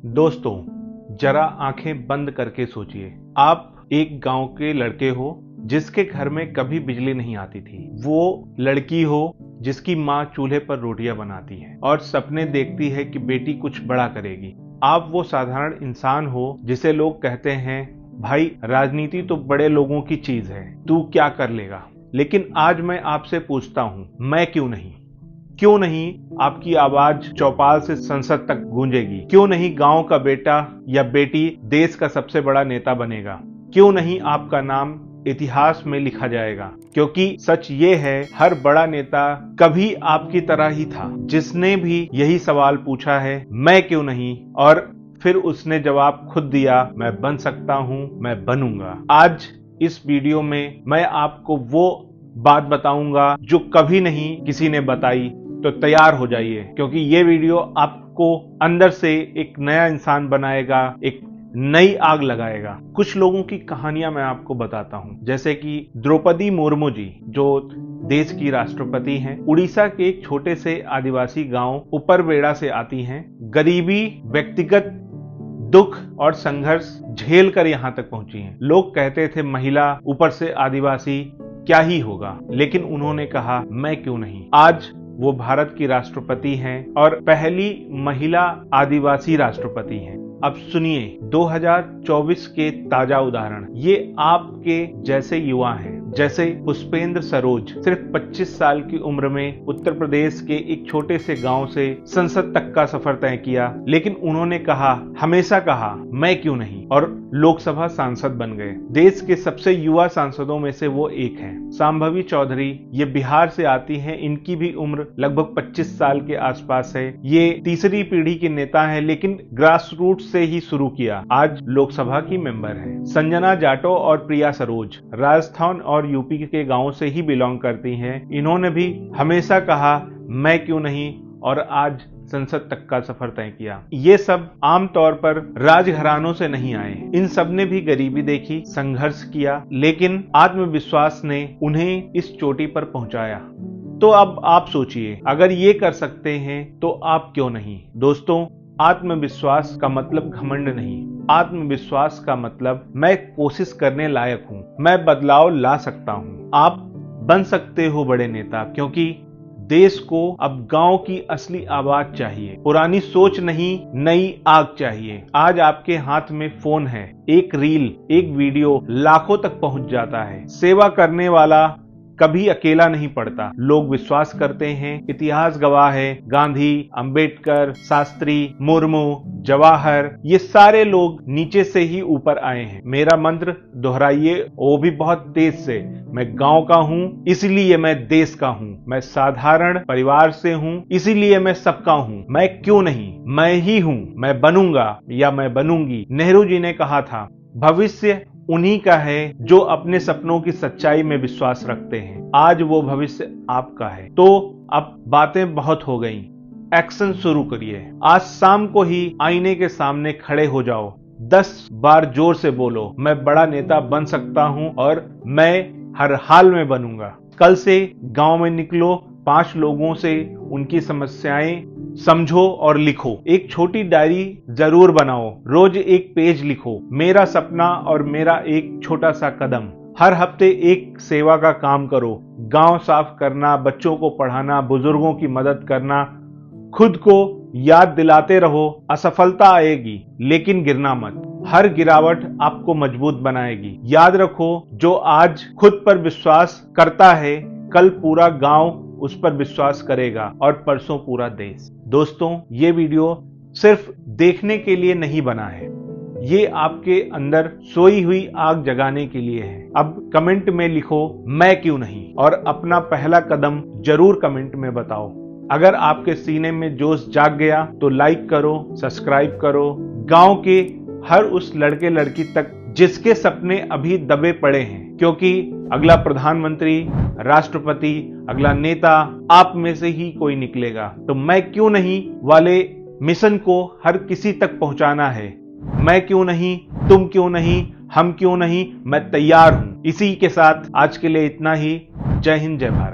दोस्तों, जरा आंखें बंद करके सोचिए। आप एक गांव के लड़के हो जिसके घर में कभी बिजली नहीं आती थी। वो लड़की हो जिसकी माँ चूल्हे पर रोटियां बनाती है और सपने देखती है कि बेटी कुछ बड़ा करेगी। आप वो साधारण इंसान हो जिसे लोग कहते हैं, भाई राजनीति तो बड़े लोगों की चीज है, तू क्या कर लेगा। लेकिन आज मैं आपसे पूछता हूँ, मैं क्यों नहीं आपकी आवाज चौपाल से संसद तक गूंजेगी? क्यों नहीं गांव का बेटा या बेटी देश का सबसे बड़ा नेता बनेगा? क्यों नहीं आपका नाम इतिहास में लिखा जाएगा? क्योंकि सच ये है, हर बड़ा नेता कभी आपकी तरह ही था, जिसने भी यही सवाल पूछा है, मैं क्यों नहीं, और फिर उसने जवाब खुद दिया, मैं बन सकता हूं, मैं बनूंगा। आज इस वीडियो में मैं आपको वो बात बताऊंगा जो कभी नहीं किसी ने बताई। तो तैयार हो जाइए, क्योंकि ये वीडियो आपको अंदर से एक नया इंसान बनाएगा, एक नई आग लगाएगा। कुछ लोगों की कहानियां मैं आपको बताता हूं, जैसे कि द्रौपदी मुर्मू जी, जो देश की राष्ट्रपति हैं, उड़ीसा के एक छोटे से आदिवासी गांव उपरबेड़ा से आती हैं। गरीबी, व्यक्तिगत दुख और संघर्ष झेल कर यहां तक पहुंची हैं। लोग कहते थे, महिला ऊपर से आदिवासी, क्या ही होगा, लेकिन उन्होंने कहा, मैं क्यों नहीं। आज वो भारत की राष्ट्रपति हैं और पहली महिला आदिवासी राष्ट्रपति हैं। अब सुनिए 2024 के ताजा उदाहरण। ये आपके जैसे युवा हैं, जैसे पुष्पेंद्र सरोज, सिर्फ 25 साल की उम्र में उत्तर प्रदेश के एक छोटे से गांव से संसद तक का सफर तय किया। लेकिन उन्होंने हमेशा कहा, मैं क्यों नहीं, और लोकसभा सांसद बन गए। देश के सबसे युवा सांसदों में से वो एक हैं। शांभवी चौधरी, ये बिहार से आती हैं। इनकी भी उम्र लगभग 25 साल के आसपास है। ये तीसरी पीढ़ी के नेता हैं, लेकिन ग्रास रूट से ही शुरू किया। आज लोकसभा की मेंबर हैं। संजना जाटो और प्रिया सरोज राजस्थान और यूपी के गांवों से ही बिलोंग करती हैं। इन्होंने भी हमेशा कहा, मैं क्यों नहीं, और आज संसद तक का सफर तय किया। ये सब आमतौर पर राजघरानों से नहीं आए। इन सब ने भी गरीबी देखी, संघर्ष किया, लेकिन आत्मविश्वास ने उन्हें इस चोटी पर पहुंचाया। तो अब आप सोचिए, अगर ये कर सकते हैं तो आप क्यों नहीं। दोस्तों, आत्मविश्वास का मतलब घमंड नहीं। आत्मविश्वास का मतलब मैं कोशिश करने लायक हूं, मैं बदलाव ला सकता हूं। आप बन सकते हो बड़े नेता, क्योंकि देश को अब गांव की असली आवाज चाहिए। पुरानी सोच नहीं, नई आग चाहिए। आज आपके हाथ में फोन है, एक रील, एक वीडियो लाखों तक पहुंच जाता है। सेवा करने वाला कभी अकेला नहीं पड़ता। लोग विश्वास करते हैं, इतिहास गवाह है, गांधी, अंबेडकर, शास्त्री, मुर्मू, जवाहर, ये सारे लोग नीचे से ही ऊपर आए हैं। मेरा मंत्र दोहराइए, वो भी बहुत तेज से। मैं गांव का हूं, इसलिए मैं देश का हूं। मैं साधारण परिवार से हूं, इसीलिए मैं सबका हूं। मैं क्यों नहीं, मैं ही हूं। मैं बनूंगा या मैं बनूंगी। नेहरू जी ने कहा था, भविष्य उन्हीं का है जो अपने सपनों की सच्चाई में विश्वास रखते हैं। आज वो भविष्य आपका है। तो अब बातें बहुत हो गई, एक्शन शुरू करिए। आज शाम को ही आईने के सामने खड़े हो जाओ, 10 बार जोर से बोलो, मैं बड़ा नेता बन सकता हूं और मैं हर हाल में बनूंगा। कल से गांव में निकलो, 5 लोगों से उनकी समस्याएं समझो और लिखो। एक छोटी डायरी जरूर बनाओ, रोज एक पेज लिखो, मेरा सपना और मेरा एक छोटा सा कदम। हर हफ्ते एक सेवा का काम करो, गांव साफ करना, बच्चों को पढ़ाना, बुजुर्गों की मदद करना। खुद को याद दिलाते रहो, असफलता आएगी लेकिन गिरना मत। हर गिरावट आपको मजबूत बनाएगी। याद रखो, जो आज खुद पर विश्वास करता है, कल पूरा गांव उस पर विश्वास करेगा और परसों पूरा देश। दोस्तों, ये वीडियो सिर्फ देखने के लिए नहीं बना है, ये आपके अंदर सोई हुई आग जगाने के लिए है। अब कमेंट में लिखो, मैं क्यों नहीं, और अपना पहला कदम जरूर कमेंट में बताओ। अगर आपके सीने में जोश जाग गया तो लाइक करो, सब्सक्राइब करो। गांव के हर उस लड़के लड़की तक जिसके सपने अभी दबे पड़े हैं, क्योंकि अगला प्रधानमंत्री, राष्ट्रपति, अगला नेता आप में से ही कोई निकलेगा। तो मैं क्यों नहीं वाले मिशन को हर किसी तक पहुंचाना है। मैं क्यों नहीं, तुम क्यों नहीं, हम क्यों नहीं, मैं तैयार हूं। इसी के साथ आज के लिए इतना ही। जय हिंद, जय भारत।